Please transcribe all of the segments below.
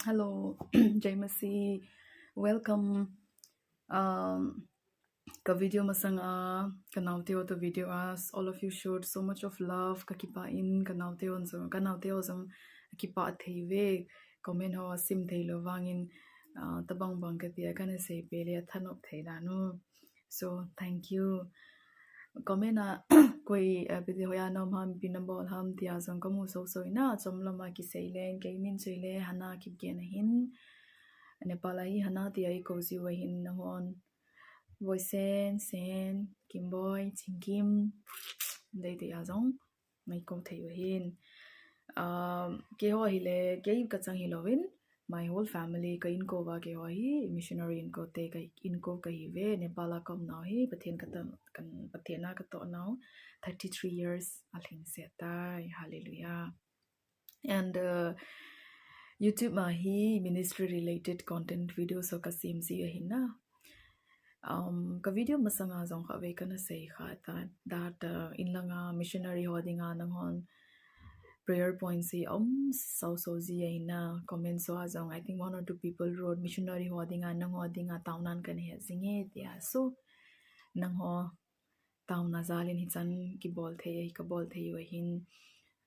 Hello, Jamasi. Welcome. Um, ka video masanga kanauteo to video as all of you showed so much of love ka kipa in kanauteo zam kipa theive comment ho sim theilo wangin tabang bang ka tia kana se pele thanop theila no. So thank you. Comment na koi video hoya nom ham pinambol ham tia zong kamu so ina chomlama ki seilen ke min seile hana kip gen hin Nepalai hana ti ai ko si wa hin na hon voicen sen kimboy chingkim dei te azong mai ko thei wa hin ke ho hi le ke ka chang hi lovin my whole family ka in ko wa ke ho hi missionary in ko te ka in ko ka hi ve nepala kom now hi pathen ka tan kan pathena ka to now 33 years alhin se tai hallelujah and YouTube ma hi ministry related content videos so ka sim si hi na ka video masanga zong kha ve kana sei kha that in langa missionary hodinga nang hon prayer points si so zi ai na comment so azong I think one or two people wrote missionary hodinga taunan kan he zinge dia so nang ho tauna zalin hi chan ki bol the ka bol the wa hin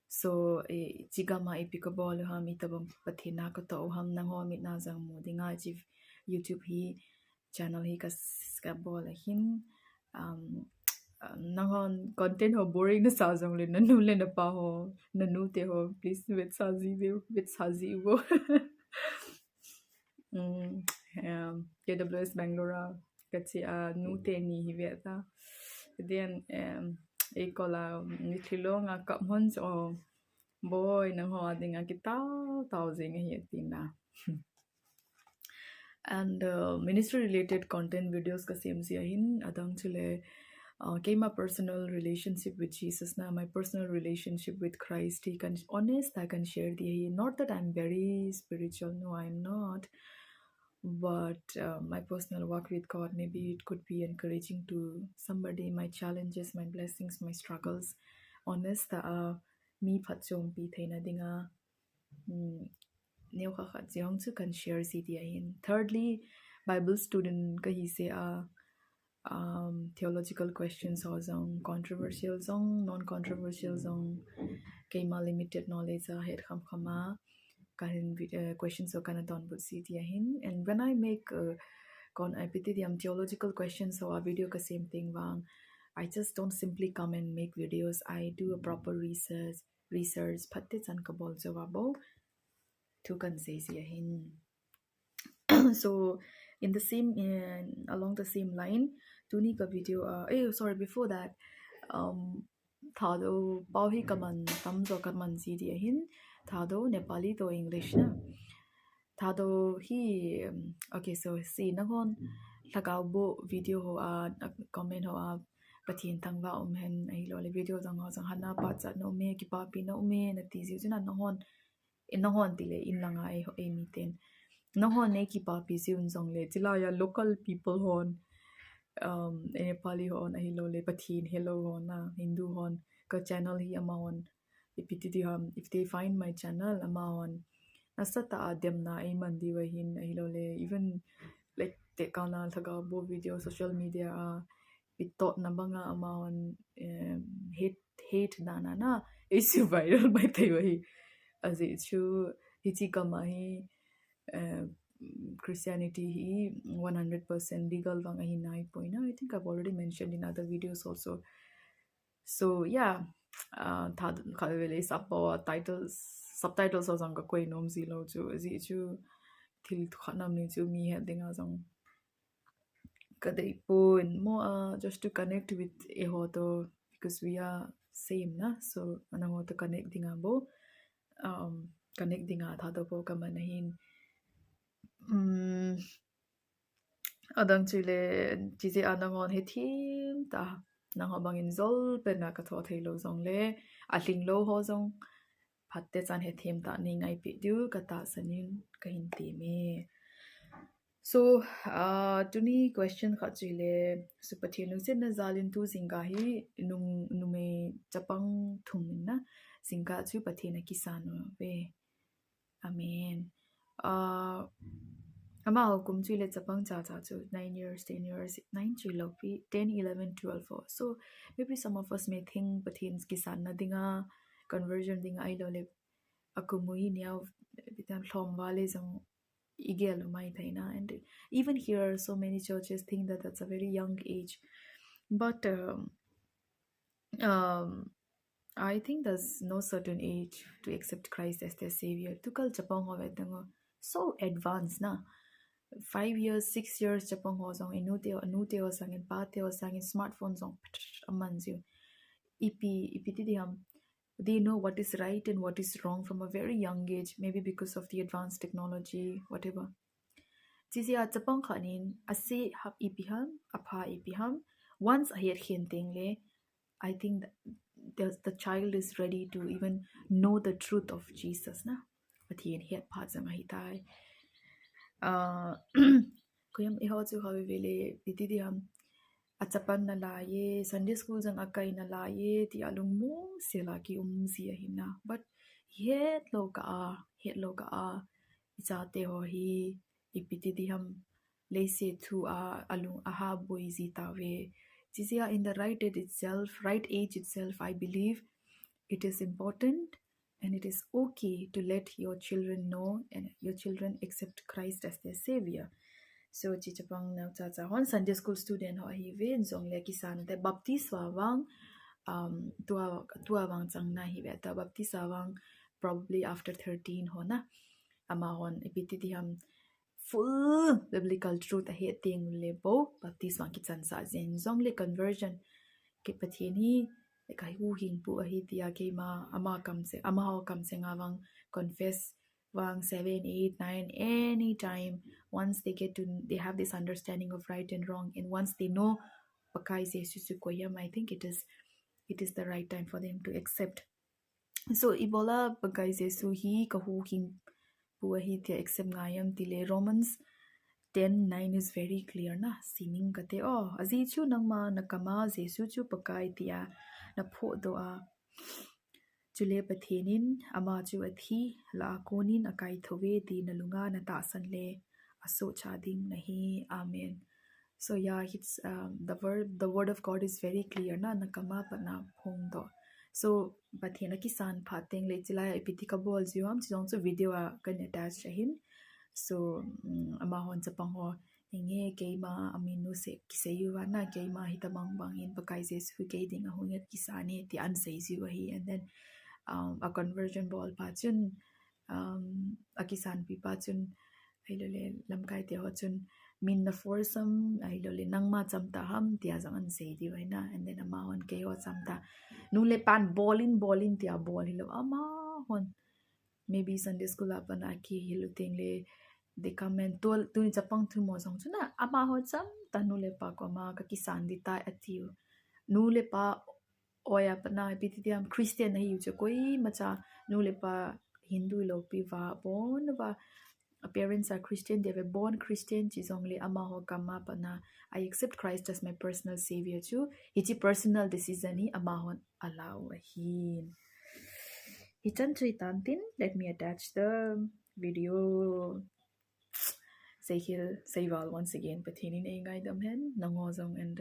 so chigama epicable ham itabam pathina ko to ham nang ho mit na jang mu dinga chi YouTube hi channel hi ka bol hin um nang hon content ho boring na sa jang le nanu le na pa ho nanu te ho please with sazi wo KWS Bangalore kasi nu te ni hi ta then ekola ni thilo nga ka mon so boy nang ho adinga ki tao jing hi tina and ministry related content videos ka same si hin adang chile came my personal relationship with Jesus na my personal relationship with Christ he can honest I can share the not that I'm very spiritual no I'm not but my personal walk with God maybe it could be encouraging to somebody my challenges my blessings my struggles honest mi phat chom pi theina dinga neu kha kha jeong chu kan share si dia in thirdly Bible student ka hi se theological questions or zong controversial zong non controversial zong keima limited knowledge head khama kahin questions so kana don but see dia hin and when I make con epithelium theological questions so a video ka same thing wang I just don't simply come and make videos I do a proper research phatte chan ka bol jawabo to kan say sia hin so in the same along the same line tuni ka video sorry before that thado pau hi kaman tam zo kaman si dia hin thado Nepali to English na thado hi okay so see na hon lagaw bo video ho comment ho pathin thangwa hen ai lo le video jang ho jang hana pa cha no me ki pa pi no me na ti ji na no hon in no hon ti le in langa ai ho ai mi ten no hon ne ki pa pi si un jong le chila ya local people hon Nepali hon ai lo le pathin hello hon na Hindu hon ka channel hi ama hon if they find my channel ama hon nasata adem na ai mandi wa hin ai lo le even like te kana thaga bo video social media pitot na banga ama hon hate na is viral by tai wa hi as it chu hichi kama hi Christianity hi 100% legal wang hi nai poina I think I've already mentioned in other videos also so yeah thad khalwele sapo titles subtitles or jang ka koi nom zi lo chu zi chu thil khanam ni chu mi he dinga jang kadai pon mo just to connect with a hoto because we are same na so anang to connect dinga bo connect dinga thado po ka manahin adang chile chise anangon he thim ta nang ho bangin zol pe na ka tho thailo zong le a hling lo ho zong phatte chan he thim ta ni ngai pi du ka ta sanin ka hin ti me so tuni question kha chile supathilu se na zalin tu zinga hi nung nume chapang thum na zinga chu pathina kisano be amen uh, ama hukum chui le chapang cha cha chu 9 years 10 years 9 chui lo pi 10 11 12 4. So maybe some of us may think pathins kisan na dinga conversion dinga ai lo le akumui niaw bitan hlom wale jong igel mai thaina. And even here so many churches think that that's a very young age, but um I think there's no certain age to accept Christ as their savior. Tukal Japang ho vetango so advanced na. 5 years, 6 years Japang ho zong inute ho sang in pate ho sang in smartphone zong amanzu. Ipi ti they know what is right and what is wrong from a very young age, maybe because of the advanced technology, whatever. Jizia Japang khanin ase hap ipiham apa ipiham once I hear hinting I think that the child is ready to even know the truth of Jesus na. But he had parts of my thigh. Kuyam iho chu hawi vele ditidi ham achapan na la ye Sunday school jang akai na la ye ti alung mo sela ki si hina. But het loka a ichate ho hi ipitidi ham lese thu a alung aha boy zitawe. Jizia in the right age itself, I believe it is important and it is okay to let your children know and your children accept Christ as their savior. So chichapang na cha cha hon Sunday school student ho hi ve zong le kisan te baptiswa wang tua wang chang na hi ve ta baptiswa wang probably after 13 ho na ama hon ipiti ham full biblical truth ahe ting le bo baptiswa ki chan sa zen zong le conversion ke pathian hi kai hu hing pu ahi tia ke ma ama ho kam se ngawang confess wang 7 8 9 anytime once they have this understanding of right and wrong, and once they know pakai se susu koyam, I think it is the right time for them to accept. So ibola pakai se su hi kahu hing pu ahi tia accept ngayam tile Romans 10:9 is very clear na sining kate azi chu nangma nakama jesu chu pakai tia na pho do a chule pathenin ama chu athi la konin akai thove ti nalunga na ta sanle aso chading nahi. Amen. So yeah, it's the word of God is very clear na nakama pana phong do. So pathena kisan phateng le chila epitika bol jiwam chong chu video a kan attach chahin. So ama hon chapang ho inge keima aminu se kiseyu na keima hitamang bangin pakai jesu ke ding a hunget kisani ti an seizi wa hi. And then a conversion ball pachun akisan pi pachun ailole lamkai te ho chun min na foursome ailole nangma chamta ham tia jang an sei di waina. And then ama hon ke ho chamta nule pan ballin tia ball hilo ama hon maybe Sunday school apan aki hilu tingle they come and tu ni chapang thu mo jong chuna ama ho cham tanu le pa ko ma ka kisan di ta atiu nu le pa oya pana pitiam Christian nahi yu koi macha nu le pa Hindu lo pi va born va parents are Christian, they were born Christian chizongli ama ho kama pana I accept Christ as my personal savior too. It's a personal decision hi ama hon allow hin itan tri tantin. Let me attach the video. Say val once again pathinin e ngai dam hen nangozong and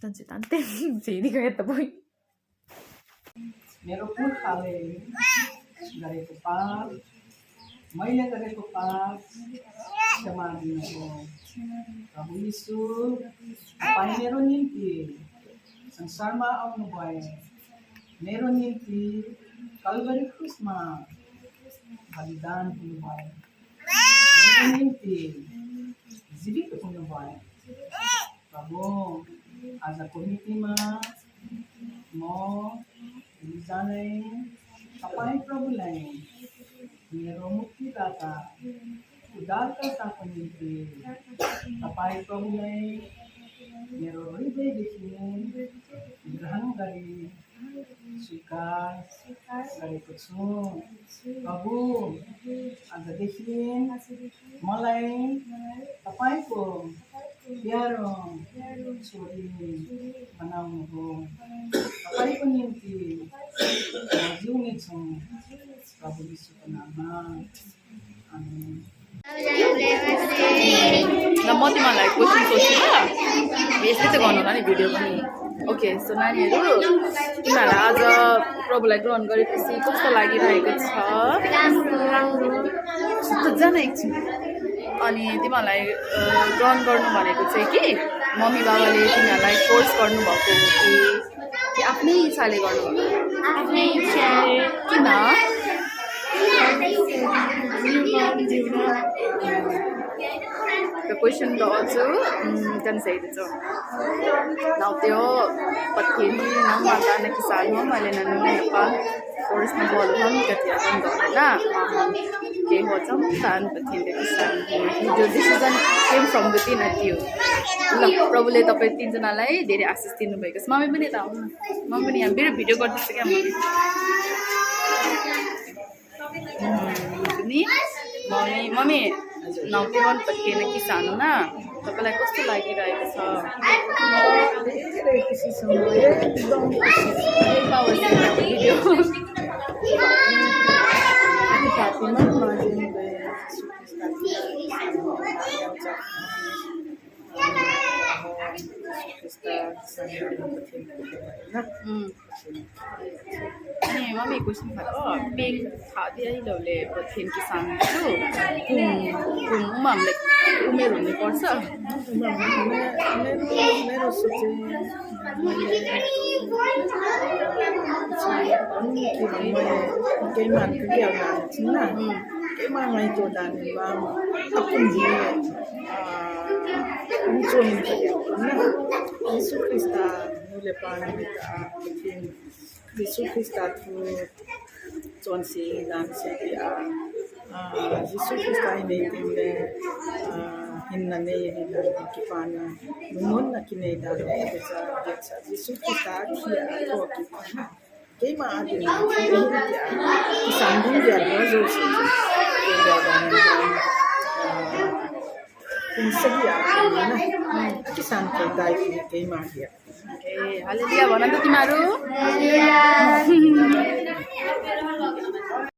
tan tri tantin say ni kaya taboy Meron po kami dari ko pa may na dari ko pa sa mga ginoo. Kamu Yesu pa meron hindi sang sama ang buhay. Meron hindi Calvary Christmas halidan ng buhay. Meron hindi zibito ng buhay. Kamu as a committee mo Izanay, kapay problema, meron mo kita, udal ka sa community, kapay problema, meron rin din, ibrahang dari, suka, dari kutsu, kabu, ang gadihin, malay, kapay ko, प्यारो छोरी बनाउनुभयो तपाईँको निम्ति जिउनेछौँ प्रभु यीशुको नाममा आमेन। ल म तिमीहरूलाई question सोध्छु ल यस्तै चाहिँ गर्नु होला नि भिडियो पनि ओके सो नानीहरू तिमीहरूलाई आज प्रभुलाई ग्रहण गरेपछि कस्तो लागिरहेको छ जान एकछिन अनि तिमीहरूलाई ग्रहण गर्नु भनेको चाहिँ कि मम्मी बाबाले तिमीहरूलाई फोर्स गर्नुभएको हो कि आफ्नै इच्छाले गर्नुभएको किन The question also kan say itu. Now teo pathin nang mata na kisan mo mali na nung pa forest na bol ham katiya kan do na maham ke ho cham tan pathin de kisan. The decision came from within at you. ल प्रभुले तपाईँ तीनजनालाई धेरै आशिष दिनुभएको छ mummy पनि त आउनु mummy पनि यहाँ मेरो भिडियो गर्दैछु क्या मम्मी मम्मी मम्मी नाउटे मन पत्किएन कि सानो न तपाईँलाई कस्तो लागिरहेको छ भिडियो अनि मम्मी क्वेसन भएको पेङ थाहा दिइलोले पत्थेन कि सानो छु कुममा हामीलाई उमेर हुनुपर्छ मेरो सोचे केही मानको के छिन्न केही मामै तो दाने अपन Yesus Kristus nule panita bikin Yesus Kristus tu John si dan si dia Yesus Kristus ini tinggal hinna ne hinna kipana numun na kine dan beca beca Yesus Kristus dia ko kipana kema ada ni dia sambung dia rozo si dia dan Insya kisan ko dahil kay Maria. Okay, haleluya. Wanita timaru.